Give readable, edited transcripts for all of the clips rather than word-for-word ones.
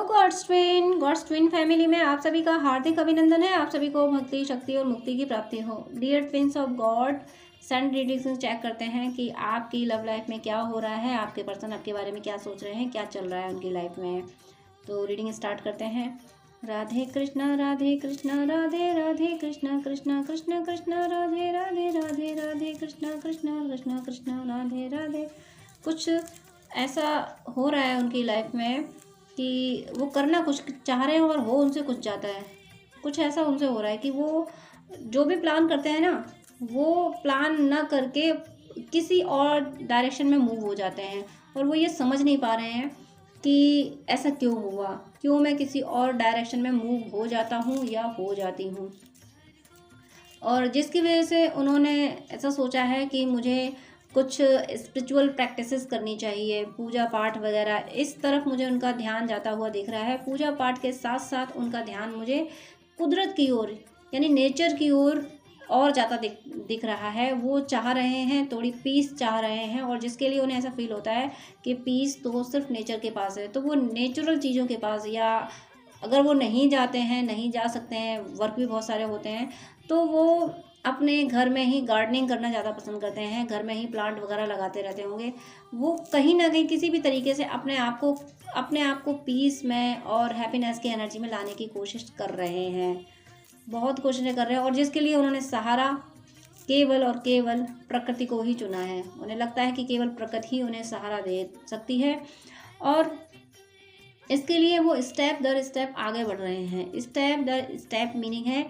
God's twin family में आप सभी का हार्दिक अभिनंदन है। आप सभी को भक्ति, शक्ति और मुक्ति की प्राप्ति हो। Dear twins of God, son readings check करते हैं कि आपकी लव लाइफ में क्या हो रहा है, आपके पर्सन आपके बारे में क्या सोच रहे हैं, क्या चल रहा है उनकी लाइफ में। तो रीडिंग स्टार्ट करते हैं। राधे कृष्णा राधे कृष्णा राधे राधे कृष्णा कृष्णा कृष्णा कृष्णा राधे राधे राधे राधे कृष्णा कृष्णा कृष्णा कृष्णा राधे राधे। कुछ ऐसा हो रहा है उनकी लाइफ में कि वो करना कुछ चाह रहे हैं और हो उनसे कुछ जाता है। कुछ ऐसा उनसे हो रहा है कि वो जो भी प्लान करते हैं ना, वो प्लान ना करके किसी और डायरेक्शन में मूव हो जाते हैं और वो ये समझ नहीं पा रहे हैं कि ऐसा क्यों हुआ, क्यों मैं किसी और डायरेक्शन में मूव हो जाता हूँ या हो जाती हूँ। और जिसकी वजह से उन्होंने ऐसा सोचा है कि मुझे कुछ स्पिरिचुअल प्रैक्टिसेस करनी चाहिए, पूजा पाठ वगैरह, इस तरफ मुझे उनका ध्यान जाता हुआ दिख रहा है। पूजा पाठ के साथ साथ उनका ध्यान मुझे कुदरत की ओर यानी नेचर की ओर और ज़्यादा दिख रहा है। वो चाह रहे हैं, थोड़ी पीस चाह रहे हैं और जिसके लिए उन्हें ऐसा फील होता है कि पीस तो सिर्फ नेचर के पास है। तो वो नेचुरल चीज़ों के पास, या अगर वो नहीं जाते हैं, नहीं जा सकते हैं, वर्क भी बहुत सारे होते हैं, तो वो अपने घर में ही गार्डनिंग करना ज़्यादा पसंद करते हैं। घर में ही प्लांट वगैरह लगाते रहते होंगे। वो कहीं ना कहीं किसी भी तरीके से अपने आप को पीस में और हैप्पीनेस की एनर्जी में लाने की कोशिश कर रहे हैं। बहुत कोशिशें कर रहे हैं और जिसके लिए उन्होंने सहारा केवल और केवल प्रकृति को ही चुना है। उन्हें लगता है कि केवल प्रकृति ही उन्हें सहारा दे सकती है और इसके लिए वो स्टेप दर स्टेप आगे बढ़ रहे हैं। स्टेप दर स्टेप मीनिंग है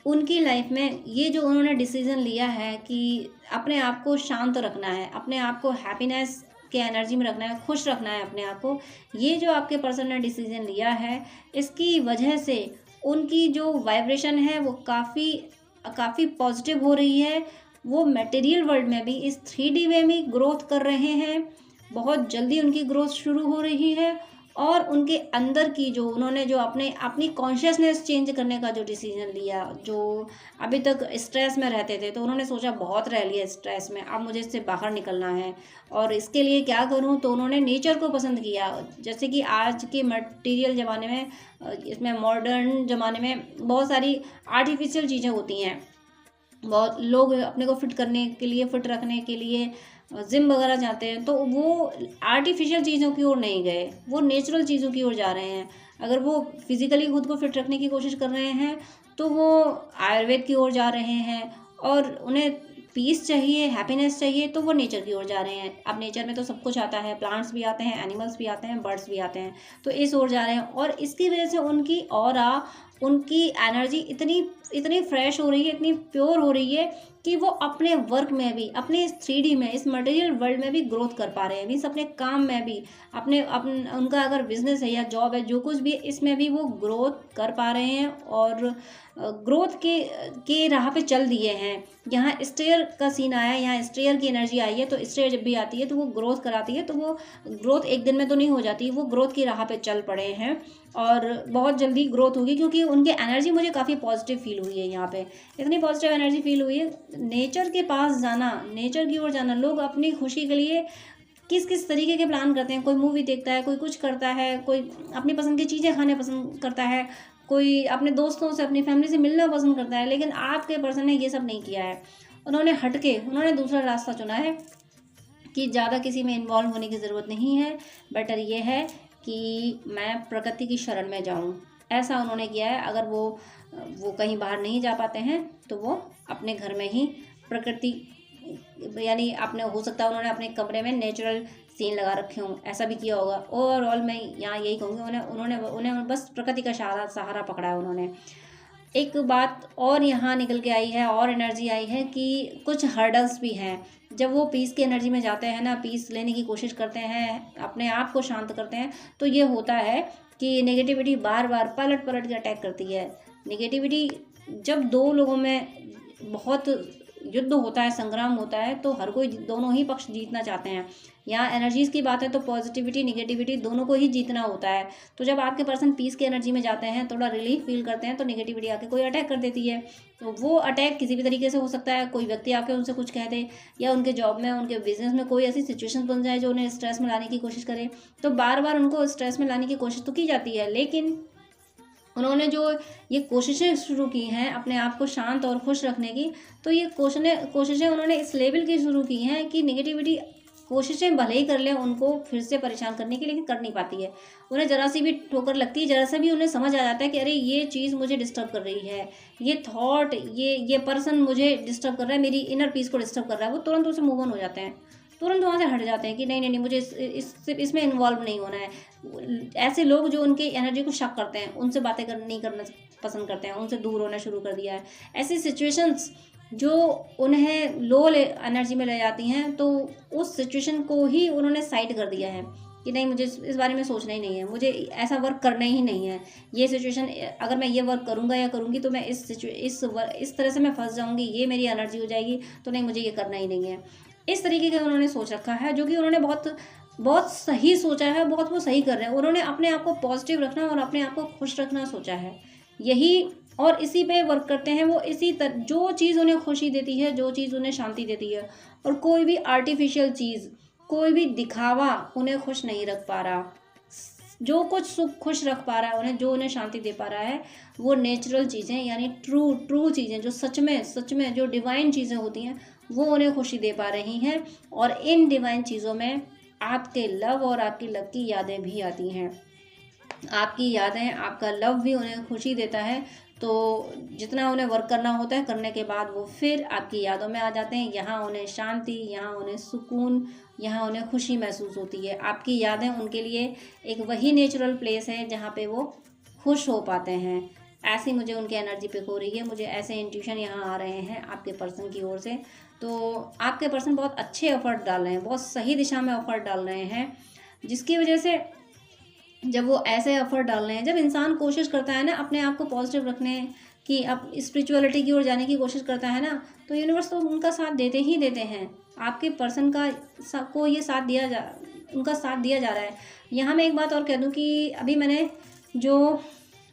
उनकी लाइफ में ये जो उन्होंने डिसीजन लिया है कि अपने आप को शांत रखना है, अपने आप को हैप्पीनेस के एनर्जी में रखना है, खुश रखना है अपने आप को। ये जो आपके पर्सन ने डिसीजन लिया है, इसकी वजह से उनकी जो वाइब्रेशन है वो काफ़ी पॉजिटिव हो रही है। वो मटेरियल वर्ल्ड में भी इस 3D वे में ग्रोथ कर रहे हैं। बहुत जल्दी उनकी ग्रोथ शुरू हो रही है और उनके अंदर की जो उन्होंने जो अपनी कॉन्शियसनेस चेंज करने का जो डिसीजन लिया, जो अभी तक स्ट्रेस में रहते थे तो उन्होंने सोचा बहुत रह लिया स्ट्रेस में, अब मुझे इससे बाहर निकलना है और इसके लिए क्या करूं, तो उन्होंने नेचर को पसंद किया। जैसे कि आज के मटेरियल ज़माने में, इसमें मॉडर्न ज़माने में बहुत सारी आर्टिफिशियल चीज़ें होती हैं। बहुत लोग अपने को फिट करने के लिए, फिट रखने के लिए जिम वगैरह जाते हैं, तो वो आर्टिफिशियल चीज़ों की ओर नहीं गए, वो नेचुरल चीज़ों की ओर जा रहे हैं। अगर वो फिज़िकली खुद को फिट रखने की कोशिश कर रहे हैं तो वो आयुर्वेद की ओर जा रहे हैं और उन्हें पीस चाहिए, हैप्पीनेस चाहिए, तो वो नेचर की ओर जा रहे हैं। अब नेचर में तो सब कुछ आता है, प्लांट्स भी आते हैं, एनिमल्स भी आते हैं, बर्ड्स भी आते हैं, तो इस ओर जा रहे हैं और इसकी वजह से उनकी ऑरा, उनकी एनर्जी इतनी फ्रेश हो रही है, इतनी प्योर हो रही है कि वो अपने वर्क में भी, अपने इस 3D में, इस मटेरियल वर्ल्ड में भी ग्रोथ कर पा रहे हैं। मीन्स अपने काम में भी, उनका अगर बिजनेस है या जॉब है, जो कुछ भी है, इसमें भी वो ग्रोथ कर पा रहे हैं और ग्रोथ के राह पे चल दिए हैं। यहाँ स्टेयर का सीन आया है, यहाँ स्टेयर की एनर्जी आई है, तो स्टेयर जब भी आती है तो वो ग्रोथ कराती है, तो वो ग्रोथ एक दिन में तो नहीं हो जाती, वो ग्रोथ की राह पे चल पड़े हैं और बहुत जल्दी ग्रोथ होगी क्योंकि उनकी एनर्जी मुझे काफ़ी पॉजिटिव फील हुई है। यहाँ पे इतनी पॉजिटिव एनर्जी फील हुई है। नेचर के पास जाना, नेचर की ओर जाना, लोग अपनी खुशी के लिए किस किस तरीके के प्लान करते हैं। कोई मूवी देखता है, कोई कुछ करता है, कोई अपनी पसंद की चीज़ें खाने पसंद करता है, कोई अपने दोस्तों से, अपनी फैमिली से मिलना पसंद करता है, लेकिन आपके पर्सन ने ये सब नहीं किया है। उन्होंने दूसरा रास्ता चुना है कि ज़्यादा किसी में इन्वॉल्व होने की ज़रूरत नहीं है, बेटर ये है कि मैं प्रकृति की शरण में जाऊं, ऐसा उन्होंने किया है। अगर वो कहीं बाहर नहीं जा पाते हैं तो वो अपने घर में ही प्रकृति, यानी अपने, हो सकता है उन्होंने अपने कमरे में नेचुरल सीन लगा रखे हों, ऐसा भी किया होगा। ओवरऑल मैं यहाँ यही कहूँगी, उन्हें बस प्रकृति का सहारा पकड़ा है उन्होंने। एक बात और यहाँ निकल के आई है और एनर्जी आई है कि कुछ हर्डल्स भी हैं। जब वो पीस की एनर्जी में जाते हैं ना, पीस लेने की कोशिश करते हैं, अपने आप को शांत करते हैं, तो ये होता है कि नेगेटिविटी बार बार पलट के अटैक करती है। नेगेटिविटी जब दो लोगों में बहुत युद्ध होता है, संग्राम होता है, तो हर कोई दोनों ही पक्ष जीतना चाहते हैं। यहाँ एनर्जीज़ की बात है तो पॉजिटिविटी निगेटिविटी दोनों को ही जीतना होता है। तो जब आपके पर्सन पीस की एनर्जी में जाते हैं, थोड़ा रिलीफ फील करते हैं, तो निगेटिविटी आके कोई अटैक कर देती है। तो वो अटैक किसी भी तरीके से हो सकता है, कोई व्यक्ति आके उनसे कुछ कह दे, या उनके जॉब में, उनके बिजनेस में कोई ऐसी सिचुएशन बन जाए जो उन्हें स्ट्रेस में लाने की कोशिश करे। तो बार बार उनको स्ट्रेस में लाने की कोशिश तो की जाती है, लेकिन उन्होंने जो ये कोशिशें शुरू की हैं अपने आप को शांत और खुश रखने की, तो ये कोशिशें उन्होंने इस लेवल की शुरू की हैं कि निगेटिविटी कोशिशें भले ही कर लें उनको फिर से परेशान करने की, लेकिन कर नहीं पाती है। उन्हें ज़रा सी भी ठोकर लगती है, ज़रा सा भी उन्हें समझ आ जाता है कि अरे ये चीज़ मुझे डिस्टर्ब कर रही है, ये थॉट, ये पर्सन मुझे डिस्टर्ब कर रहा है, मेरी इनर पीस को डिस्टर्ब कर रहा है, वो तुरंत उसे मूव ऑन हो जाते हैं, तुरंत वहाँ से हट जाते हैं कि नहीं नहीं नहीं, मुझे इसमें इन्वॉल्व नहीं होना है। ऐसे लोग जो उनकी एनर्जी को शक करते हैं, उनसे बातें नहीं करना पसंद करते हैं, उनसे दूर होना शुरू कर दिया है। ऐसी सिचुएशंस जो उन्हें लो एनर्जी में ले जाती हैं, तो उस सिचुएशन को ही उन्होंने साइड कर दिया है कि नहीं, मुझे इस बारे में सोचना ही नहीं है, मुझे ऐसा वर्क करना ही नहीं है। ये सिचुएशन, अगर मैं ये वर्क करूँगा या करूँगी तो मैं इस तरह से मैं फंस जाऊँगी, ये मेरी एनर्जी हो जाएगी, तो नहीं, मुझे ये करना ही नहीं है। इस तरीके का उन्होंने सोच रखा है, जो कि उन्होंने बहुत बहुत सही सोचा है, बहुत वो सही कर रहे हैं। उन्होंने अपने आप को पॉजिटिव रखना और अपने आप को खुश रखना सोचा है, यही, और इसी पे वर्क करते हैं वो। जो चीज़ उन्हें खुशी देती है, जो चीज़ उन्हें शांति देती है, और कोई भी आर्टिफिशियल चीज़, कोई भी दिखावा उन्हें खुश नहीं रख पा रहा। जो कुछ सुख खुश रख पा रहा है उन्हें, जो उन्हें शांति दे पा रहा है, वो नेचुरल चीज़ें, यानी ट्रू चीज़ें, जो सच में जो डिवाइन चीज़ें होती हैं, वो उन्हें खुशी दे पा रही हैं। और इन डिवाइन चीज़ों में आपके लव और आपकी लव की यादें भी आती हैं। आपकी यादें, आपका लव भी उन्हें खुशी देता है। तो जितना उन्हें वर्क करना होता है, करने के बाद वो फिर आपकी यादों में आ जाते हैं। यहाँ उन्हें शांति, यहाँ उन्हें सुकून, यहाँ उन्हें खुशी महसूस होती है। आपकी यादें उनके लिए एक वही नेचुरल प्लेस है जहाँ पे वो खुश हो पाते हैं। ऐसी मुझे उनकी एनर्जी पिक हो रही है, मुझे ऐसे इंट्यूशन यहाँ आ रहे हैं आपके पर्सन की ओर से। तो आपके पर्सन बहुत अच्छे एफर्ट डाल रहे हैं, बहुत सही दिशा में एफर्ट डाल रहे हैं, जिसकी वजह से जब वो ऐसे एफर्ट डाल रहे हैं, जब इंसान कोशिश करता है ना अपने आप को पॉजिटिव रखने की, अब स्पिरिचुअलिटी की ओर जाने की कोशिश करता है ना, तो यूनिवर्स तो उनका साथ देते ही देते हैं। आपके पर्सन को ये उनका साथ दिया जा रहा है। यहाँ मैं एक बात और कह दूँ कि अभी मैंने जो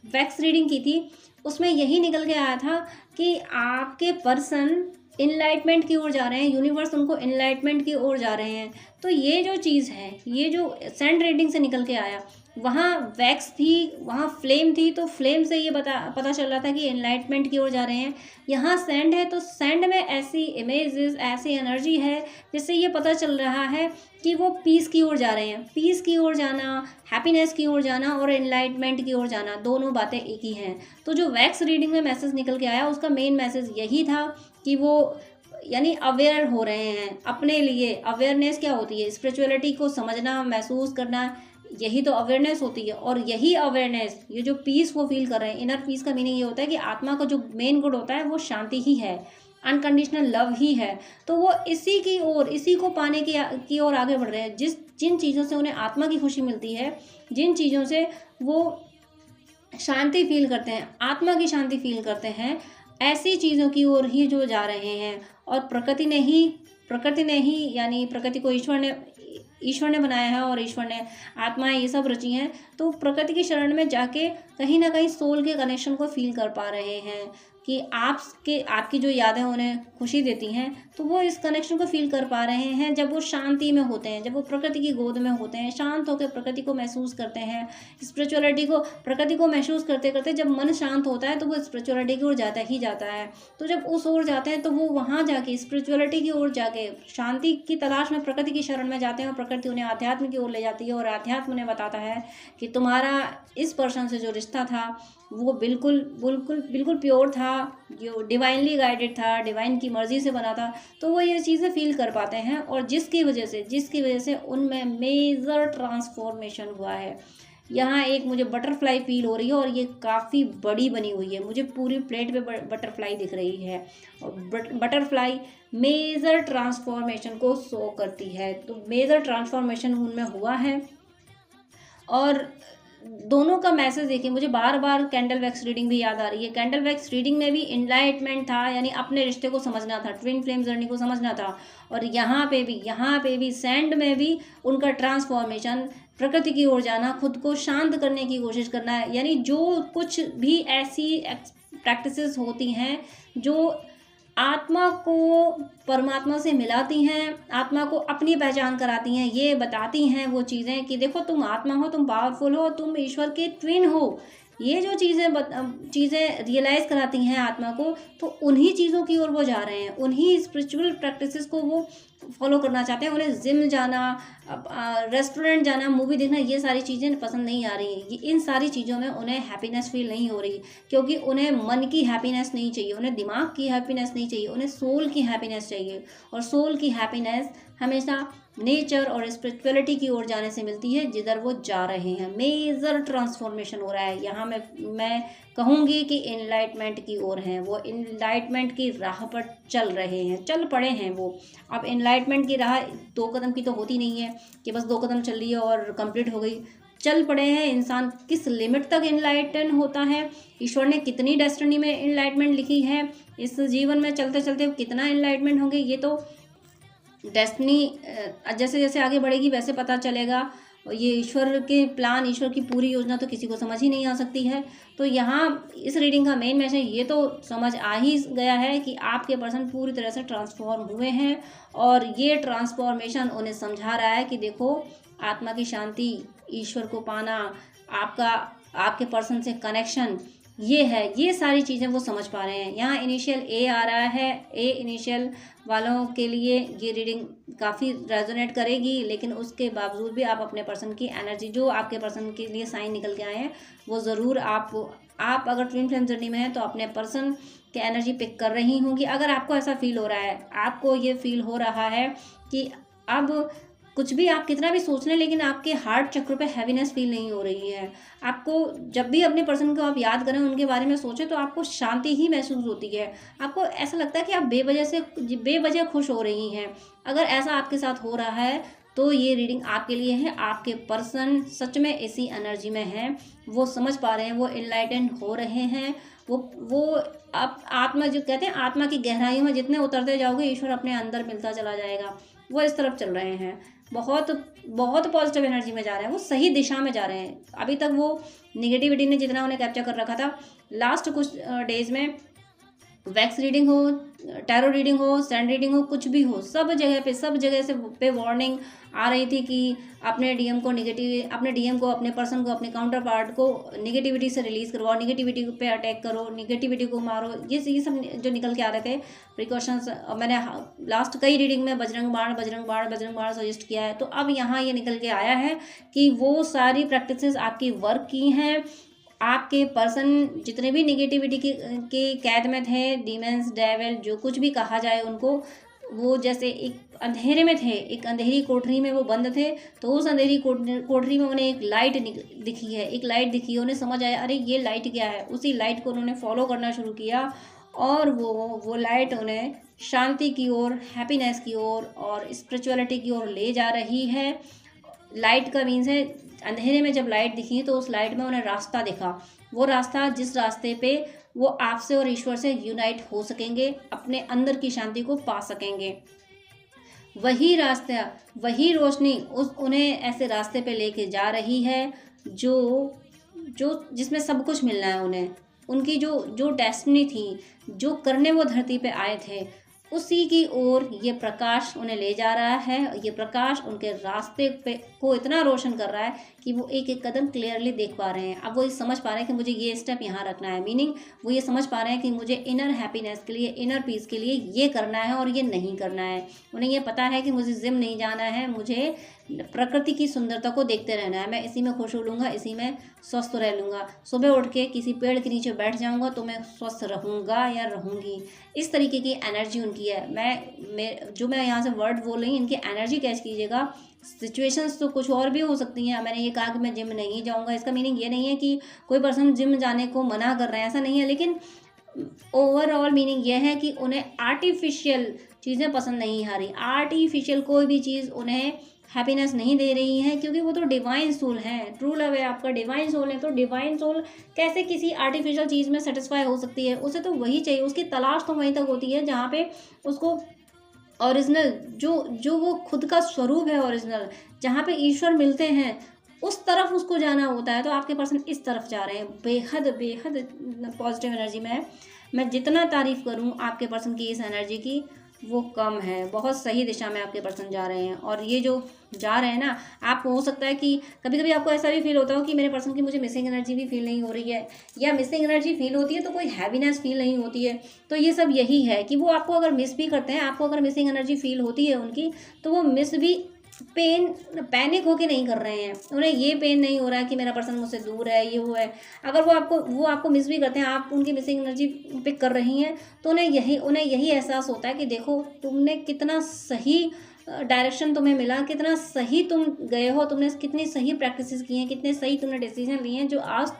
वैक्स रीडिंग की थी, उसमें यही निकल के आया था कि आपके पर्सन इनलाइटमेंट की ओर जा रहे हैं, यूनिवर्स उनको इनलाइटमेंट की ओर जा रहे हैं। तो ये जो चीज़ है, ये जो सैंड रीडिंग से निकल के आया, वहाँ वैक्स थी, वहाँ फ्लेम थी, तो फ्लेम से ये पता चल रहा था कि एनलाइटमेंट की ओर जा रहे हैं। यहाँ सैंड है, तो सैंड में ऐसी इमेजेस, ऐसी एनर्जी है जिससे ये पता चल रहा है कि वो पीस की ओर जा रहे हैं। पीस की ओर जाना, हैप्पीनेस की ओर जाना और एनलाइटमेंट की ओर जाना, दोनों बातें एक ही हैं। तो जो वैक्स रीडिंग में मैसेज निकल के आया, उसका मेन मैसेज यही था कि वो यानी अवेयर हो रहे हैं अपने लिए। अवेयरनेस क्या होती है? स्पिरिचुअलिटी को समझना, महसूस करना, यही तो अवेयरनेस होती है। और यही अवेयरनेस, ये जो पीस वो फील कर रहे हैं, इनर पीस का मीनिंग ये होता है कि आत्मा का जो मेन गुड होता है वो शांति ही है, अनकंडीशनल लव ही है। तो वो इसी की ओर, इसी को पाने की ओर आगे बढ़ रहे हैं। जिन चीज़ों से उन्हें आत्मा की खुशी मिलती है, जिन चीज़ों से वो शांति फील करते हैं, आत्मा की शांति फील करते हैं, ऐसी चीज़ों की ओर ही जो जा रहे हैं। और प्रकृति ने ही यानी प्रकृति को ईश्वर ने बनाया है, और ईश्वर ने आत्माएं ये सब रची हैं। तो प्रकृति की शरण में जाके कहीं ना कहीं सोल के कनेक्शन को फील कर पा रहे हैं कि आपकी जो यादें उन्हें खुशी देती हैं, तो वो इस कनेक्शन को फील कर पा रहे हैं जब वो शांति में होते हैं, जब वो प्रकृति की गोद में होते हैं, शांत होकर प्रकृति को महसूस करते हैं। स्पिरिचुअलिटी को, प्रकृति को महसूस करते करते जब मन शांत होता है तो वो स्पिरिचुअलिटी की ओर जाता ही जाता है। तो जब उस ओर जाते हैं तो वो वहाँ जाके स्पिरिचुअलिटी की ओर जाके शांति की तलाश में प्रकृति की शरण में जाते हैं, और प्रकृति उन्हें अध्यात्म की ओर ले जाती है। और अध्यात्म उन्हें बताता है कि तुम्हारा इस पर्सन से जो रिश्ता था वो बिल्कुल प्योर था, जो डिवाइनली गाइडेड था, डिवाइन की मर्जी से बना था। तो वो ये चीज़ें फील कर पाते हैं, और जिसकी वजह से उनमें मेजर ट्रांसफॉर्मेशन हुआ है। यहाँ एक मुझे बटरफ्लाई फील हो रही है, और ये काफ़ी बड़ी बनी हुई है, मुझे पूरी प्लेट पे बटरफ्लाई दिख रही है। और बटरफ्लाई मेजर ट्रांसफॉर्मेशन को शो करती है। तो मेजर ट्रांसफॉर्मेशन उनमें हुआ है, और दोनों का मैसेज देखिए, मुझे बार बार कैंडल वैक्स रीडिंग भी याद आ रही है। कैंडल वैक्स रीडिंग में भी इनलाइटमेंट था, यानी अपने रिश्ते को समझना था, ट्विन फ्लेम जर्नी को समझना था। और यहाँ पे भी सैंड में भी उनका ट्रांसफॉर्मेशन, प्रकृति की ओर जाना, खुद को शांत करने की कोशिश करना है। यानी जो कुछ भी ऐसी प्रैक्टिसेस होती हैं जो आत्मा को परमात्मा से मिलाती हैं, आत्मा को अपनी पहचान कराती हैं, ये बताती हैं वो चीज़ें कि देखो तुम आत्मा हो, तुम पावरफुल हो, तुम ईश्वर के ट्विन हो। ये जो चीज़ें रियलाइज़ कराती हैं आत्मा को, तो उन्हीं चीज़ों की ओर वो जा रहे हैं, उन्हीं स्पिरिचुअल प्रैक्टिसेस को वो फॉलो करना चाहते हैं। उन्हें जिम जाना, रेस्टोरेंट जाना, मूवी देखना, ये सारी चीज़ें पसंद नहीं आ रही हैं। इन सारी चीज़ों में उन्हें हैप्पीनेस फील नहीं हो रही, क्योंकि उन्हें मन की हैप्पीनेस नहीं चाहिए, उन्हें दिमाग की हैप्पीनेस नहीं चाहिए, उन्हें सोल की हैप्पीनेस चाहिए। और सोल की हैप्पीनेस हमेशा नेचर और स्पिरिचुअलिटी की ओर जाने से मिलती है, जिधर वो जा रहे हैं। मेजर ट्रांसफॉर्मेशन हो रहा है यहाँ। मैं कहूँगी कि इनलाइटमेंट की ओर हैं वो, इनलाइटमेंट की राह पर चल रहे हैं, चल पड़े हैं वो। अब इनलाइटमेंट की राह 2 कदम की तो होती नहीं है कि बस 2 कदम चल रही है और कंप्लीट हो गई। चल पड़े हैं। इंसान किस लिमिट तक इनलाइटन होता है, ईश्वर ने कितनी डेस्टिनी में इनलाइटमेंट लिखी है, इस जीवन में चलते चलते कितना इनलाइटमेंट होंगे, ये तो डेस्टिनी जैसे जैसे आगे बढ़ेगी वैसे पता चलेगा। और ये ईश्वर के प्लान, ईश्वर की पूरी योजना तो किसी को समझ ही नहीं आ सकती है। तो यहाँ इस रीडिंग का मेन मैसेज ये तो समझ आ ही गया है कि आपके पर्सन पूरी तरह से ट्रांसफॉर्म हुए हैं, और ये ट्रांसफॉर्मेशन उन्हें समझा रहा है कि देखो, आत्मा की शांति, ईश्वर को पाना, आपका आपके पर्सन से कनेक्शन, ये है, ये सारी चीज़ें वो समझ पा रहे हैं। यहाँ इनिशियल ए आ रहा है। ए इनिशियल वालों के लिए ये रीडिंग काफ़ी रेजोनेट करेगी, लेकिन उसके बावजूद भी आप अपने पर्सन की एनर्जी, जो आपके पर्सन के लिए साइन निकल के आए हैं, वो ज़रूर आप अगर ट्विन फ्लेम जर्नी में हैं तो अपने पर्सन के एनर्जी पिक कर रही होंगी। अगर आपको ऐसा फील हो रहा है, आपको ये फील हो रहा है कि अब कुछ भी आप कितना भी सोच लें, लेकिन आपके हार्ट चक्र पे हैवीनेस फील नहीं हो रही है, आपको जब भी अपने पर्सन को आप याद करें, उनके बारे में सोचें, तो आपको शांति ही महसूस होती है। आपको ऐसा लगता है कि आप बेवजह खुश हो रही हैं। अगर ऐसा आपके साथ हो रहा है तो ये रीडिंग आपके लिए है। आपके पर्सन सच में इसी एनर्जी में हैं, वो समझ पा रहे हैं, वो इनलाइटेंड हो रहे हैं। वो आप आत्मा, जो कहते हैं आत्मा की गहराइयों में जितने उतरते जाओगे, ईश्वर अपने अंदर मिलता चला जाएगा। वो इस तरफ चल रहे हैं, बहुत बहुत पॉजिटिव एनर्जी में जा रहे हैं, वो सही दिशा में जा रहे हैं। अभी तक वो निगेटिविटी ने जितना उन्हें कैप्चर कर रखा था, लास्ट कुछ डेज में वैक्स रीडिंग हो, टैरो रीडिंग हो, सैंड रीडिंग हो, कुछ भी हो, सब जगह से पे वार्निंग आ रही थी कि अपने डीएम को, अपने पर्सन को, अपने काउंटर पार्ट को निगेटिविटी से रिलीज करवाओ, निगेटिविटी पे अटैक करो, निगेटिविटी को मारो। ये सब जो निकल के आ रहे थे प्रिकॉशंस, मैंने लास्ट कई रीडिंग में बजरंग बाण सजेस्ट किया है। तो अब यहाँ ये निकल के आया है कि वो सारी प्रैक्टिसेस आपकी वर्क की हैं। आपके पर्सन जितने भी निगेटिविटी के कैद में थे, डीमंस, डेविल, जो कुछ भी कहा जाए उनको, वो जैसे एक अंधेरे में थे, एक अंधेरी कोठरी में वो बंद थे। तो उस अंधेरी कोठरी में उन्हें एक लाइट दिखी है, उन्हें समझ आया, अरे ये लाइट क्या है। उसी लाइट को उन्होंने फॉलो करना शुरू किया, और वो लाइट उन्हें शांति की ओर, हैप्पीनेस की ओर और स्पिरिचुअलिटी की ओर ले जा रही है। लाइट का मीन्स है, अंधेरे में जब लाइट दिखी तो उस लाइट में उन्हें रास्ता दिखा। वो रास्ता, जिस रास्ते पे वो आपसे और ईश्वर से यूनाइट हो सकेंगे, अपने अंदर की शांति को पा सकेंगे, वही रास्ता, वही रोशनी उन्हें ऐसे रास्ते पे लेके जा रही है जो जिसमें सब कुछ मिलना है उन्हें। उनकी जो डेस्टिनी थी, जो करने वो धरती पे आए थे, उसी की ओर ये प्रकाश उन्हें ले जा रहा है। ये प्रकाश उनके रास्ते पे को इतना रोशन कर रहा है कि वो एक एक कदम क्लियरली देख पा रहे हैं। अब वो ये समझ पा रहे हैं कि मुझे ये स्टेप यहाँ रखना है, मीनिंग वो ये समझ पा रहे हैं कि मुझे इनर हैप्पीनेस के लिए, इनर पीस के लिए ये करना है और ये नहीं करना है। उन्हें ये पता है कि मुझे जिम नहीं जाना है, मुझे प्रकृति की सुंदरता को देखते रहना है, मैं इसी में खुश हो लूँगा, इसी में स्वस्थ रह लूँगा। सुबह उठ के किसी पेड़ के नीचे बैठ जाऊँगा तो मैं स्वस्थ रहूँगा या रहूँगी। इस तरीके की एनर्जी उनकी है। मैं यहाँ से वर्ड बोल रही हूँ, इनकी एनर्जी कैच कीजिएगा। सिचुएशंस तो कुछ और भी हो सकती हैं। मैंने ये कहा कि मैं जिम नहीं जाऊँगा, इसका मीनिंग ये नहीं है कि कोई पर्सन जिम जाने को मना कर रहे हैं, ऐसा नहीं है। लेकिन ओवरऑल मीनिंग यह है कि उन्हें आर्टिफिशियल चीज़ें पसंद नहीं आ रही। आर्टिफिशियल कोई भी चीज़ उन्हें हैप्पीनेस नहीं दे रही हैं, क्योंकि वो तो डिवाइन सोल है, ट्रू लव है आपका, डिवाइन सोल है। तो डिवाइन सोल कैसे किसी आर्टिफिशियल चीज़ में सेटिस्फाई हो सकती है? उसे तो वही चाहिए, उसकी तलाश तो वहीं तक होती है जहाँ पे उसको ओरिजिनल जो जो वो खुद का स्वरूप है ओरिजिनल, जहाँ पे ईश्वर मिलते हैं, उस तरफ उसको जाना होता है। तो आपके पर्सन इस तरफ जा रहे हैं, बेहद बेहद पॉजिटिव एनर्जी में है। मैं जितना तारीफ़ करूँ आपके पर्सन की इस एनर्जी की, वो कम है। बहुत सही दिशा में आपके पर्सन जा रहे हैं। और ये जो जा रहे हैं ना, आपको हो सकता है कि कभी कभी आपको ऐसा भी फील होता हो कि मेरे पर्सन की मुझे मिसिंग एनर्जी भी फील नहीं हो रही है, या मिसिंग एनर्जी फील होती है तो कोई हैवीनेस फील नहीं होती है। तो ये सब यही है कि वो आपको अगर मिस भी करते हैं, आपको अगर मिसिंग एनर्जी फील होती है उनकी, तो वो मिस भी पैनिक होके नहीं कर रहे हैं। उन्हें ये पेन नहीं हो रहा है कि मेरा पर्सन मुझसे दूर है, ये वो है। अगर वो आपको मिस भी करते हैं, आप उनकी मिसिंग एनर्जी पिक कर रही हैं, तो उन्हें यही एहसास होता है कि देखो तुमने कितना सही डायरेक्शन तुम्हें मिला, कितना सही तुम गए हो, तुमने कितनी सही प्रैक्टिसेस की हैं, कितने सही तुमने डिसीजन लिए हैं, जो आज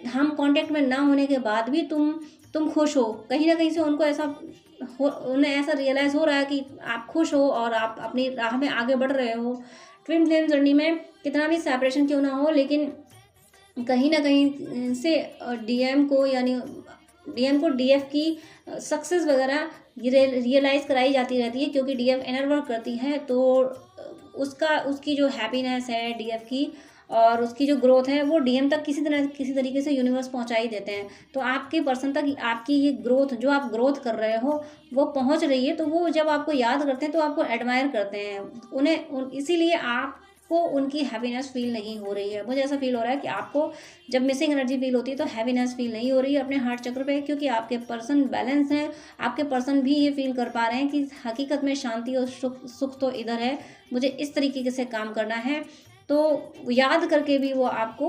हम कांटेक्ट में ना होने के बाद भी तुम खुश हो। कहीं ना कहीं से उन्हें ऐसा रियलाइज़ हो रहा है कि आप खुश हो और आप अपनी राह में आगे बढ़ रहे हो। ट्विन फ्लेम जर्नी में कितना भी सेपरेशन क्यों ना हो, लेकिन कहीं ना कहीं से डीएम को डीएफ की सक्सेस वगैरह रियलाइज़ कराई जाती रहती है, क्योंकि डीएफ इनर वर्क करती है। तो उसकी जो हैप्पीनेस है डीएफ की, और उसकी जो ग्रोथ है, वो डीएम तक किसी तरीके से यूनिवर्स पहुंचा ही देते हैं। तो आपके पर्सन तक आपकी ये ग्रोथ, जो आप ग्रोथ कर रहे हो, वो पहुंच रही है। तो वो जब आपको याद करते हैं तो आपको एडमायर करते हैं इसीलिए आपको उनकी हैप्पीनेस फील नहीं हो रही है। मुझे ऐसा फील हो रहा है कि आपको जब मिसिंग एनर्जी फील होती है तो हैप्पीनेस फील नहीं हो रही है अपने हार्ट चक्र पे, क्योंकि आपके पर्सन बैलेंस हैं। आपके पर्सन भी ये फील कर पा रहे हैं कि हकीकत में शांति और सुख तो इधर है, मुझे इस तरीके से काम करना है। तो याद करके भी वो आपको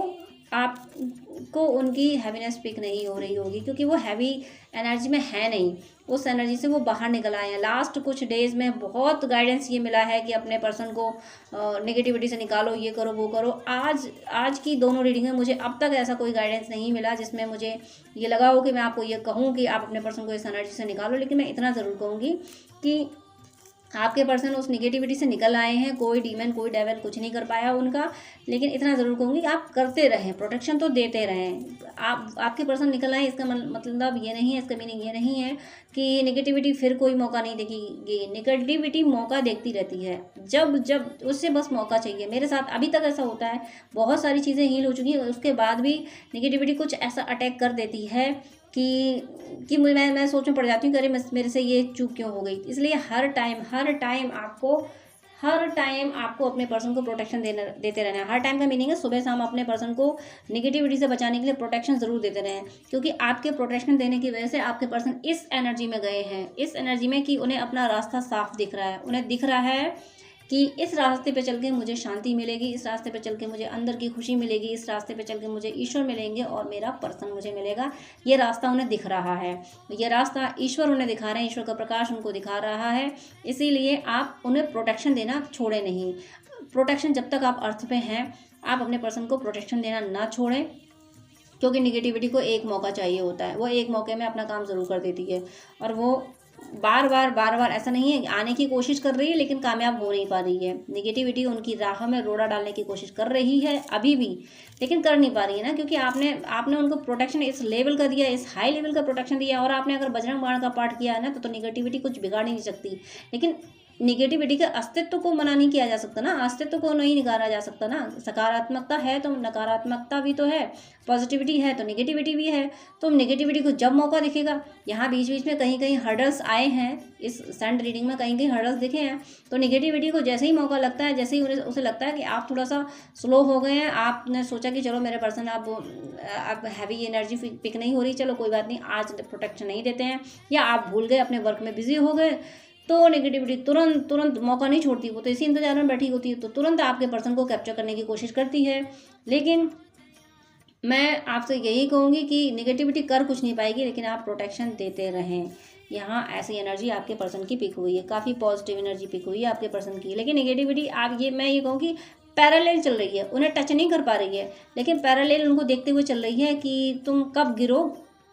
उनकी हैवीनेस पिक नहीं हो रही होगी, क्योंकि वो हैवी एनर्जी में है नहीं। उस एनर्जी से वो बाहर निकल आए हैं। लास्ट कुछ डेज में बहुत गाइडेंस ये मिला है कि अपने पर्सन को नेगेटिविटी से निकालो, ये करो वो करो। आज की दोनों रीडिंग में मुझे अब तक ऐसा कोई गाइडेंस नहीं मिला जिसमें मुझे ये लगा हो कि मैं आपको ये कहूँ कि आप अपने पर्सन को इस एनर्जी से निकालो। लेकिन मैं इतना ज़रूर कहूँगी कि आपके पर्सन उस निगेटिविटी से निकल आए हैं। कोई डीमन, कोई डेविल कुछ नहीं कर पाया उनका। लेकिन इतना ज़रूर कहूँगी कि आप करते रहें, प्रोटेक्शन तो देते रहें। आपके पर्सन निकल आए, इसका मतलब ये नहीं है, इसका मीनिंग ये नहीं है कि निगेटिविटी फिर कोई मौका नहीं देगी। निगेटिविटी मौका देखती रहती है, जब उससे बस मौका चाहिए। मेरे साथ अभी तक ऐसा होता है, बहुत सारी चीज़ें हील हो चुकी हैं, उसके बाद भी निगेटिविटी कुछ ऐसा अटैक कर देती है कि मैं सोच में पड़ जाती हूँ कि अरे मेरे से ये चूक क्यों हो गई। इसलिए हर टाइम आपको अपने पर्सन को प्रोटेक्शन देते रहना है। हर टाइम का मीनिंग है सुबह शाम अपने पर्सन को निगेटिविटी से बचाने के लिए प्रोटेक्शन ज़रूर देते रहें, क्योंकि आपके प्रोटेक्शन देने की वजह से आपके पर्सन इस एनर्जी में गए हैं, इस एनर्जी में कि उन्हें अपना रास्ता साफ दिख रहा है। उन्हें दिख रहा है कि इस रास्ते पे चल के मुझे शांति मिलेगी, इस रास्ते पे चल के मुझे अंदर की खुशी मिलेगी, इस रास्ते पे चल के मुझे ईश्वर मिलेंगे और मेरा पर्सन मुझे मिलेगा। ये रास्ता उन्हें दिख रहा है, ये रास्ता ईश्वर उन्हें दिखा रहे हैं, ईश्वर का प्रकाश उनको दिखा रहा है। इसीलिए आप उन्हें प्रोटेक्शन देना छोड़े नहीं। प्रोटेक्शन जब तक आप अर्थ पे हैं, आप अपने पर्सन को प्रोटेक्शन देना ना छोड़ें, क्योंकि निगेटिविटी को एक मौका चाहिए होता है। वो एक मौके में अपना काम ज़रूर कर देती है, और वो बार बार ऐसा नहीं है, आने की कोशिश कर रही है लेकिन कामयाब हो नहीं पा रही है। निगेटिविटी उनकी राह में रोड़ा डालने की कोशिश कर रही है अभी भी, लेकिन कर नहीं पा रही है ना, क्योंकि आपने उनको प्रोटेक्शन इस लेवल का दिया, इस हाई लेवल का प्रोटेक्शन दिया। और आपने अगर बजरंग बाण का पाठ किया है ना, तो निगेटिविटी कुछ बिगाड़ नहीं सकती। लेकिन निगेटिविटी के अस्तित्व को मना नहीं किया जा सकता ना, अस्तित्व को नहीं निकाला जा सकता ना। सकारात्मकता है तो नकारात्मकता भी तो है, पॉजिटिविटी है तो निगेटिविटी भी है। तो निगेटिविटी को जब मौका दिखेगा, यहाँ बीच बीच में कहीं कहीं हर्डल्स आए हैं, इस सैंड रीडिंग में कहीं कहीं हर्डल्स दिखे हैं, तो निगेटिविटी को जैसे ही मौका लगता है, जैसे ही उसे लगता है कि आप थोड़ा सा स्लो हो गए हैं, आपने सोचा कि चलो मेरे पर्सन अब हैवी एनर्जी पिक नहीं हो रही, चलो कोई बात नहीं, आज प्रोटेक्शन नहीं देते हैं, या आप भूल गए, अपने वर्क में बिजी हो गए, तो नेगेटिविटी तुरंत मौका नहीं छोड़ती। वो तो इसी इंतजार में बैठी होती है, तो तुरंत आपके पर्सन को कैप्चर करने की कोशिश करती है। लेकिन मैं आपसे यही कहूँगी कि नेगेटिविटी कर कुछ नहीं पाएगी, लेकिन आप प्रोटेक्शन देते रहें। यहाँ ऐसी एनर्जी आपके पर्सन की पिक हुई है, काफ़ी पॉजिटिव एनर्जी पिक हुई है आपके पर्सन की। लेकिन नेगेटिविटी मैं ये कहूँ कि पैरेलल चल रही है, उन्हें टच नहीं कर पा रही है, लेकिन पैरेलल उनको देखते हुए चल रही है कि तुम कब गिरो,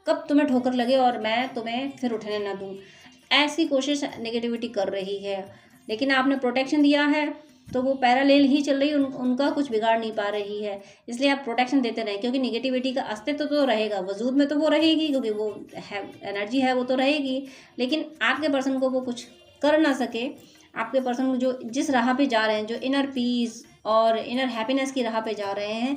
कब तुम्हें ठोकर लगे और मैं तुम्हें फिर उठने ना दूँ। ऐसी कोशिश नेगेटिविटी कर रही है। लेकिन आपने प्रोटेक्शन दिया है, तो वो पैरेलल ही चल रही, उनका कुछ बिगाड़ नहीं पा रही है। इसलिए आप प्रोटेक्शन देते रहें, क्योंकि निगेटिविटी का अस्तित्व तो रहेगा, वजूद में तो वो रहेगी, क्योंकि वो है एनर्जी है, वो तो रहेगी। लेकिन आपके पर्सन को वो कुछ कर ना सके। आपके पर्सन जो जिस राह पे जा रहे हैं, जो इनर पीस और इनर हैप्पीनेस की राह पे जा रहे हैं,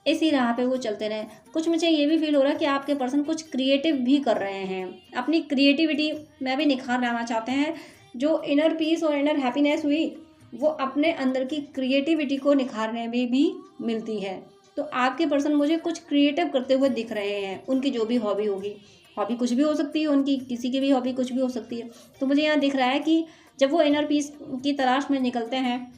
इसी राह पे वो चलते रहें। कुछ मुझे ये भी फील हो रहा है कि आपके पर्सन कुछ क्रिएटिव भी कर रहे हैं, अपनी क्रिएटिविटी में भी निखार लाना चाहते हैं। जो इनर पीस और इनर हैप्पीनेस हुई, वो अपने अंदर की क्रिएटिविटी को निखारने में भी मिलती है। तो आपके पर्सन मुझे कुछ क्रिएटिव करते हुए दिख रहे हैं। उनकी जो भी हॉबी होगी, हॉबी कुछ भी हो सकती है उनकी, किसी की भी हॉबी कुछ भी हो सकती है। तो मुझे यहाँ दिख रहा है कि जब वो इनर पीस की तलाश में निकलते हैं,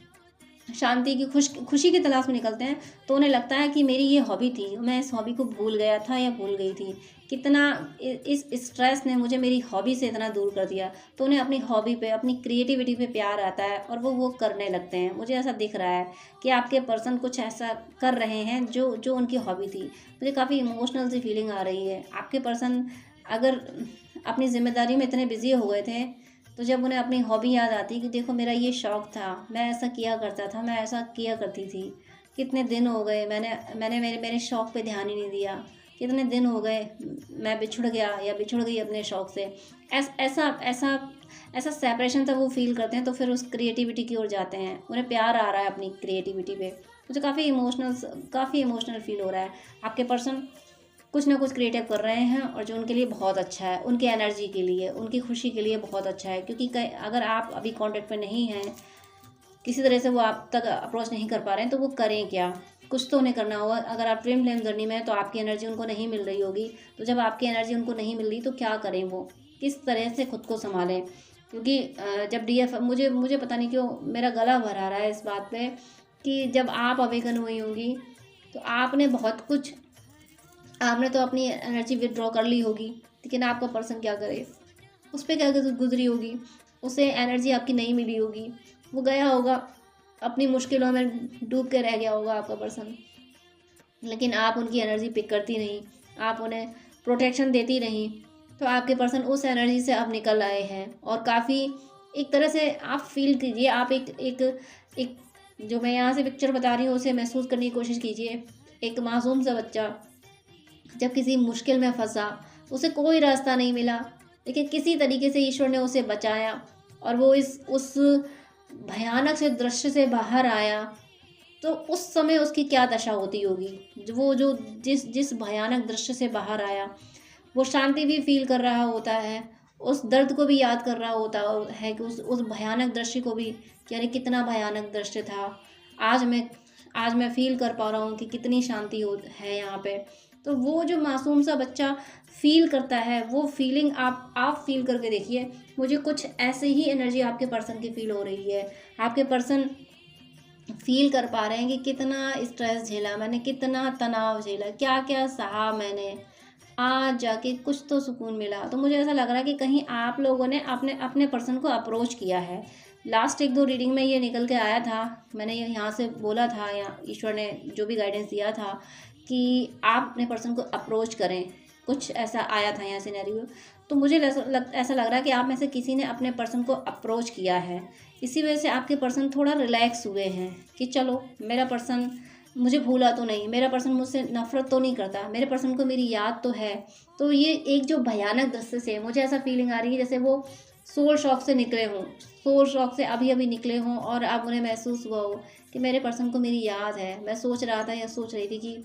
शांति की खुशी की तलाश में निकलते हैं, तो उन्हें लगता है कि मेरी ये हॉबी थी, मैं इस हॉबी को भूल गया था या भूल गई थी, कितना इस स्ट्रेस ने मुझे मेरी हॉबी से इतना दूर कर दिया। तो उन्हें अपनी हॉबी पे, अपनी क्रिएटिविटी पे प्यार आता है और वो करने लगते हैं। मुझे ऐसा दिख रहा है कि आपके पर्सन कुछ ऐसा कर रहे हैं जो उनकी हॉबी थी। मुझे काफ़ी इमोशनल सी फीलिंग आ रही है। आपके पर्सन अगर अपनी जिम्मेदारी में इतने बिजी हो गए थे, तो जब उन्हें अपनी हॉबी याद आती कि देखो मेरा ये शौक़ था, मैं ऐसा किया करता था, मैं ऐसा किया करती थी, कितने दिन हो गए मैंने मेरे शौक़ पे ध्यान ही नहीं दिया, कितने दिन हो गए मैं बिछुड़ गया या बिछुड़ गई अपने शौक़ से, ऐसा सेपरेशन तब वो फील करते हैं। तो फिर उस क्रिएटिविटी की ओर जाते हैं, उन्हें प्यार आ रहा है अपनी क्रिएटिविटी पे। मुझे काफ़ी इमोशनल फील हो रहा है। आपके पर्सन कुछ ना कुछ क्रिएटिव कर रहे हैं और जो उनके लिए बहुत अच्छा है, उनकी एनर्जी के लिए, उनकी खुशी के लिए बहुत अच्छा है। क्योंकि अगर आप अभी कांटेक्ट पे नहीं हैं, किसी तरह से वो आप तक अप्रोच नहीं कर पा रहे हैं, तो वो करें क्या? कुछ तो उन्हें करना होगा। अगर आप ट्विन फ्लेम जर्नी में हैं, तो आपकी एनर्जी उनको नहीं मिल रही होगी। तो जब आपकी एनर्जी उनको नहीं मिल रही, तो क्या करें वो? किस तरह से खुद को संभालें? क्योंकि जब DF मुझे पता नहीं क्यों मेरा गला भर आ रहा है इस बात पे कि जब आप अवेकन हुई होंगी, तो आपने तो अपनी एनर्जी विदड्रॉ कर ली होगी, लेकिन आपका पर्सन क्या करे? उस पर क्या गुजरी होगी, उसे एनर्जी आपकी नहीं मिली होगी, वो गया होगा अपनी मुश्किलों में डूब के रह गया होगा आपका पर्सन। लेकिन आप उनकी एनर्जी पिक करती नहीं, आप उन्हें प्रोटेक्शन देती रहीं, तो आपके पर्सन उस एनर्जी से अब निकल आए हैं। और काफ़ी एक तरह से आप फील कीजिए, आप एक जो मैं यहाँ से पिक्चर बता रही हूँ, उसे महसूस करने की कोशिश कीजिए। एक मासूम सा बच्चा जब किसी मुश्किल में फंसा, उसे कोई रास्ता नहीं मिला, लेकिन किसी तरीके से ईश्वर ने उसे बचाया और वो उस भयानक से दृश्य से बाहर आया। तो उस समय उसकी क्या दशा होती होगी? जो जिस भयानक दृश्य से बाहर आया, वो शांति भी फील कर रहा होता है, उस दर्द को भी याद कर रहा होता है कि उस भयानक दृश्य को भी, यानी कितना भयानक दृश्य था। आज मैं फील कर पा रहा हूँ कि कितनी शांति है यहाँ पे। तो वो जो मासूम सा बच्चा फील करता है, वो फीलिंग आप फील करके देखिए। मुझे कुछ ऐसे ही एनर्जी आपके पर्सन की फील हो रही है। आपके पर्सन फील कर पा रहे हैं कि कितना स्ट्रेस झेला मैंने, कितना तनाव झेला, क्या क्या सहा मैंने, आज जाके कुछ तो सुकून मिला। तो मुझे ऐसा लग रहा है कि कहीं आप लोगों ने अपने पर्सन को अप्रोच किया है। लास्ट 1-2 रीडिंग में ये निकल के आया था, मैंने यहाँ से बोला था, या ईश्वर ने जो भी गाइडेंस दिया था कि आप अपने पर्सन को अप्रोच करें, कुछ ऐसा आया था यहाँ सिनेरियो। तो मुझे ऐसा लग रहा है कि आप में से किसी ने अपने पर्सन को अप्रोच किया है। इसी वजह से आपके पर्सन थोड़ा रिलैक्स हुए हैं कि चलो, मेरा पर्सन मुझे भूला तो नहीं, मेरा पर्सन मुझसे नफरत तो नहीं करता, मेरे पर्सन को मेरी याद तो है। तो ये एक जो भयानक दृश्य से मुझे ऐसा फीलिंग आ रही है जैसे वो सोल शॉक से निकले हों, सोल शॉक से अभी निकले हों, और अब उन्हें महसूस हुआ हो कि मेरे पर्सन को मेरी याद है। मैं सोच रहा था या सोच रही थी कि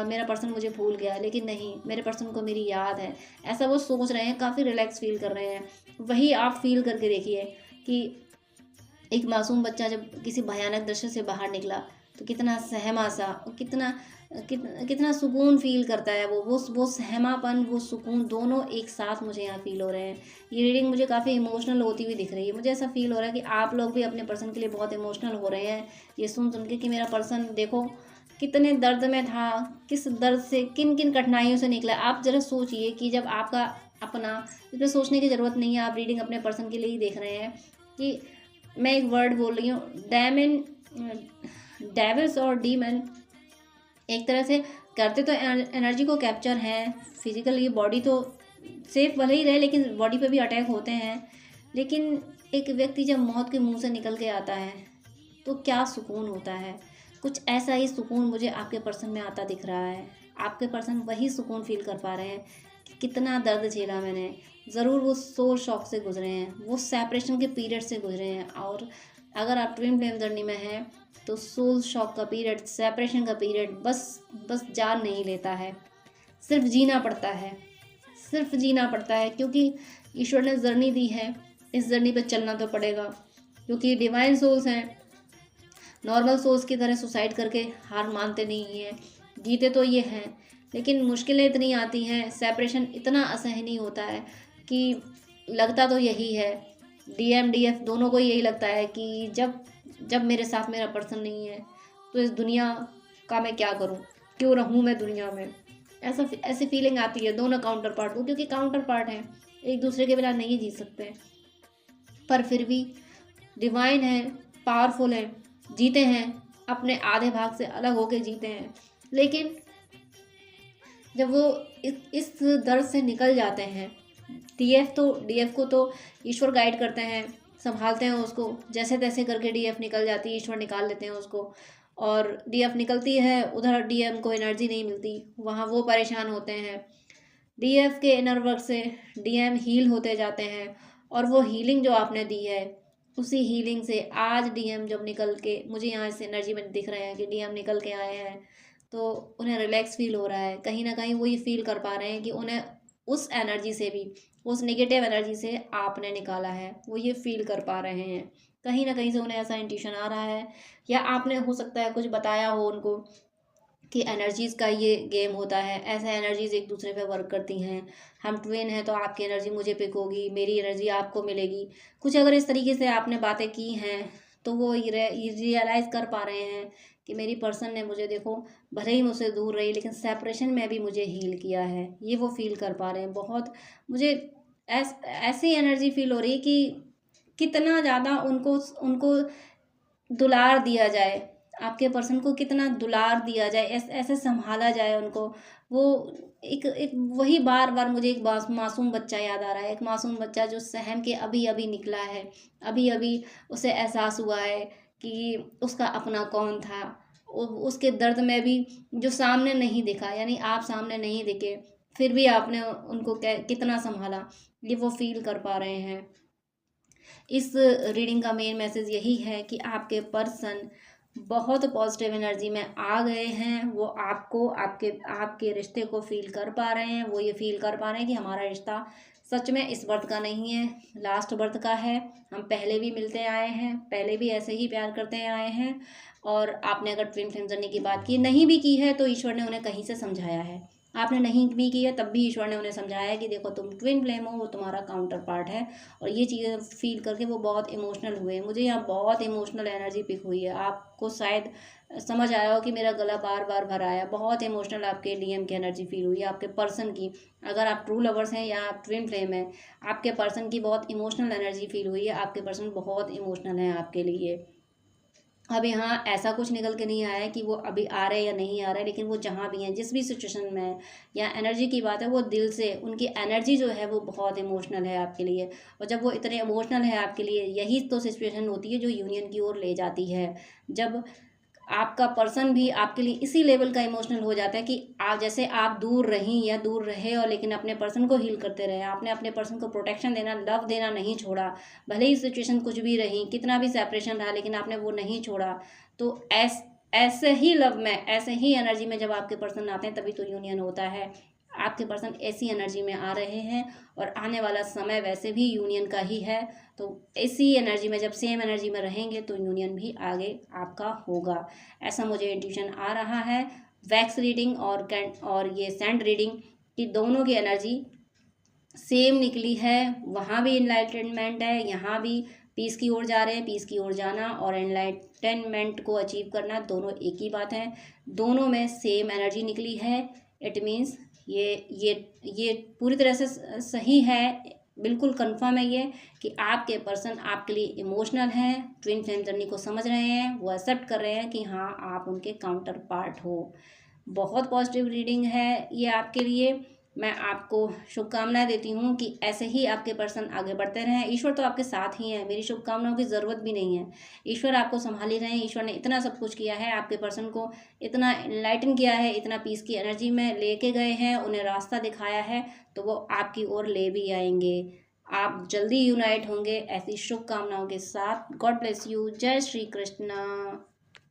मेरा पर्सन मुझे भूल गया, लेकिन नहीं, मेरे पर्सन को मेरी याद है। ऐसा वो सोच रहे हैं, काफ़ी रिलैक्स फील कर रहे हैं। वही आप फील करके देखिए कि एक मासूम बच्चा जब किसी भयानक दृश्य से बाहर निकला, तो कितना सहमा सा, कितना सुकून फील करता है। वो सहमापन, वो सुकून दोनों एक साथ मुझे यहाँ फील हो रहे हैं। ये रीडिंग मुझे काफ़ी इमोशनल होती हुई दिख रही है। मुझे ऐसा फील हो रहा है कि आप लोग भी अपने पर्सन के लिए बहुत इमोशनल हो रहे हैं ये सुन के कि मेरा पर्सन देखो कितने दर्द में था, किस दर्द से, किन किन कठिनाइयों से निकला। आप ज़रा सोचिए कि जब आपका अपना, इसमें सोचने की ज़रूरत नहीं है, आप रीडिंग अपने पर्सन के लिए ही देख रहे हैं कि मैं एक वर्ड बोल रही हूँ, डेविल्स और डीमन एक तरह से करते तो एनर्जी को कैप्चर हैं। फिजिकल ये बॉडी तो सेफ भले ही रहे, लेकिन बॉडी पे भी अटैक होते हैं। लेकिन एक व्यक्ति जब मौत के मुंह से निकल के आता है, तो क्या सुकून होता है। कुछ ऐसा ही सुकून मुझे आपके पर्सन में आता दिख रहा है। आपके पर्सन वही सुकून फील कर पा रहे हैं कि कितना दर्द झेला मैंने। ज़रूर वो सोल शॉक से गुजरे हैं, वो सेपरेशन के पीरियड से गुजरे हैं। और अगर आप ट्विन फ्लेम जर्नी में हैं तो सोल शॉक का पीरियड, सेपरेशन का पीरियड बस जान नहीं लेता है, सिर्फ जीना पड़ता है, सिर्फ जीना पड़ता है। क्योंकि ईश्वर ने जर्नी दी है, इस जर्नी पे चलना तो पड़ेगा। क्योंकि डिवाइन सोल्स हैं, नॉर्मल सोल्स की तरह सुसाइड करके हार मानते नहीं हैं, जीते तो ये हैं। लेकिन मुश्किलें इतनी आती हैं, सेपरेशन इतना असहनीय होता है कि लगता तो यही है, डीएम डीएफ दोनों को यही लगता है कि जब मेरे साथ मेरा पर्सन नहीं है तो इस दुनिया का मैं क्या करूं, क्यों रहूं मैं दुनिया में। ऐसी फीलिंग आती है दोनों काउंटर पार्ट को, क्योंकि काउंटर पार्ट हैं, एक दूसरे के बिना नहीं जी सकते। पर फिर भी डिवाइन है, पावरफुल है, जीते हैं, अपने आधे भाग से अलग होके जीते हैं। लेकिन जब वो इस दर्द से निकल जाते हैं, डीएफ को तो ईश्वर गाइड करते हैं, संभालते हैं उसको, जैसे तैसे करके डीएफ निकल जाती है, ईश्वर निकाल लेते हैं उसको। और डीएफ निकलती है, उधर डीएम को एनर्जी नहीं मिलती, वहाँ वो परेशान होते हैं। डीएफ के इनर वर्क से डीएम हील होते जाते हैं। और वो हीलिंग जो आपने दी है, उसी हीलिंग से आज डीएम जब निकल के, मुझे यहाँ से एनर्जी में दिख रहे हैं कि डीएम निकल के आए हैं, तो उन्हें रिलैक्स फील हो रहा है। कहीं ना कहीं वो ये फील कर पा रहे हैं कि उन्हें उस एनर्जी से भी, उस नेगेटिव एनर्जी से आपने निकाला है, वो ये फील कर पा रहे हैं। कहीं ना कहीं से उन्हें ऐसा इंट्यूशन आ रहा है, या आपने हो सकता है कुछ बताया हो उनको कि एनर्जीज़ का ये गेम होता है, ऐसे एनर्जीज़ एक दूसरे पे वर्क करती हैं। हम ट्विन हैं तो आपकी एनर्जी मुझे पिक होगी, मेरी एनर्जी आपको मिलेगी। कुछ अगर इस तरीके से आपने बातें की हैं तो वो रियलाइज़ कर पा रहे हैं कि मेरी पर्सन ने मुझे, देखो भले ही मुझसे दूर रही लेकिन सेपरेशन में भी मुझे हील किया है, ये वो फील कर पा रहे हैं। बहुत मुझे ऐसी एनर्जी फील हो रही है कि कितना ज़्यादा उनको दुलार दिया जाए, आपके पर्सन को कितना दुलार दिया जाए, ऐसे संभाला जाए उनको। वो एक वही बार बार मुझे एक मासूम बच्चा याद आ रहा है, एक मासूम बच्चा जो सहम के अभी अभी निकला है, अभी अभी उसे एहसास हुआ है कि उसका अपना कौन था। उसके दर्द में भी जो सामने नहीं दिखा, यानी आप सामने नहीं दिखे, फिर भी आपने उनको कितना संभाला, ये वो फील कर पा रहे हैं। इस रीडिंग का मेन मैसेज यही है कि आपके पर्सन बहुत पॉजिटिव एनर्जी में आ गए हैं। वो आपको, आपके रिश्ते को फील कर पा रहे हैं। वो ये फील कर पा रहे हैं कि हमारा रिश्ता सच में इस बर्थ का नहीं है, लास्ट बर्थ का है। हम पहले भी मिलते आए हैं, पहले भी ऐसे ही प्यार करते आए हैं। और आपने अगर ट्विन फ्लेम जर्नी की बात की नहीं भी की है तो ईश्वर ने उन्हें कहीं से समझाया है। आपने नहीं भी की है तब भी ईश्वर ने उन्हें समझाया है कि देखो तुम ट्विन फ्लेम हो, वो तुम्हारा काउंटर पार्ट है। और ये चीज़ें फील करके वो बहुत इमोशनल हुए हैं। मुझे यहाँ बहुत इमोशनल एनर्जी पिक हुई है। आपको शायद समझ आया हो कि मेरा गला बार बार भर आया। बहुत इमोशनल आपके डीएम की एनर्जी फील हुई है, आपके पर्सन की। अगर आप ट्रू लवर्स हैं या आप ट्विन फ्लेम हैं, आपके पर्सन की बहुत इमोशनल एनर्जी फील हुई है। आपके पर्सन बहुत इमोशनल है आपके लिए। अब यहाँ ऐसा कुछ निकल के नहीं आया है कि वो अभी आ रहे या नहीं आ रहे, लेकिन वो जहाँ भी हैं, जिस भी सिचुएशन में है, या एनर्जी की बात है, वो दिल से, उनकी एनर्जी जो है वो बहुत इमोशनल है आपके लिए। और जब वो इतने इमोशनल है आपके लिए, यही तो सिचुएशन होती है जो यूनियन की ओर ले जाती है। जब आपका पर्सन भी आपके लिए इसी लेवल का इमोशनल हो जाता है कि आप, जैसे आप दूर रहीं या दूर रहे और लेकिन अपने पर्सन को हील करते रहे, आपने अपने पर्सन को प्रोटेक्शन देना, लव देना नहीं छोड़ा। भले ही सिचुएशन कुछ भी रही, कितना भी सेपरेशन रहा, लेकिन आपने वो नहीं छोड़ा। तो ऐसे ही लव में, ऐसे ही एनर्जी में जब आपके पर्सन आते हैं तभी तो यूनियन होता है। आपके पर्सन ऐसी एनर्जी में आ रहे हैं और आने वाला समय वैसे भी यूनियन का ही है। तो इसी एनर्जी में, जब सेम एनर्जी में रहेंगे तो यूनियन भी आगे आपका होगा, ऐसा मुझे इंट्यूशन आ रहा है। वैक्स रीडिंग और ये सैंड रीडिंग की दोनों की एनर्जी सेम निकली है। वहाँ भी इनलाइटनमेंट है, यहाँ भी पीस की ओर जा रहे हैं। पीस की ओर जाना और एनलाइटनमेंट को अचीव करना दोनों एक ही बात है। दोनों में सेम एनर्जी निकली है। इट मीन्स ये पूरी तरह से सही है, बिल्कुल कंफर्म है ये कि आपके पर्सन आपके लिए इमोशनल हैं, ट्विन फ्लेम जर्नी को समझ रहे हैं, वो एक्सेप्ट कर रहे हैं कि हाँ आप उनके काउंटर पार्ट हो। बहुत पॉजिटिव रीडिंग है ये आपके लिए। मैं आपको शुभकामनाएं देती हूँ कि ऐसे ही आपके पर्सन आगे बढ़ते रहें। ईश्वर तो आपके साथ ही है, मेरी शुभकामनाओं की ज़रूरत भी नहीं है। ईश्वर आपको संभाल ही रहे हैं। ईश्वर ने इतना सब कुछ किया है, आपके पर्सन को इतना एनलाइटन किया है, इतना पीस की एनर्जी में लेके गए हैं, उन्हें रास्ता दिखाया है, तो वो आपकी ओर ले भी आएंगे। आप जल्दी यूनाइट होंगे ऐसी शुभकामनाओं के साथ। God bless you. जय श्री कृष्णा।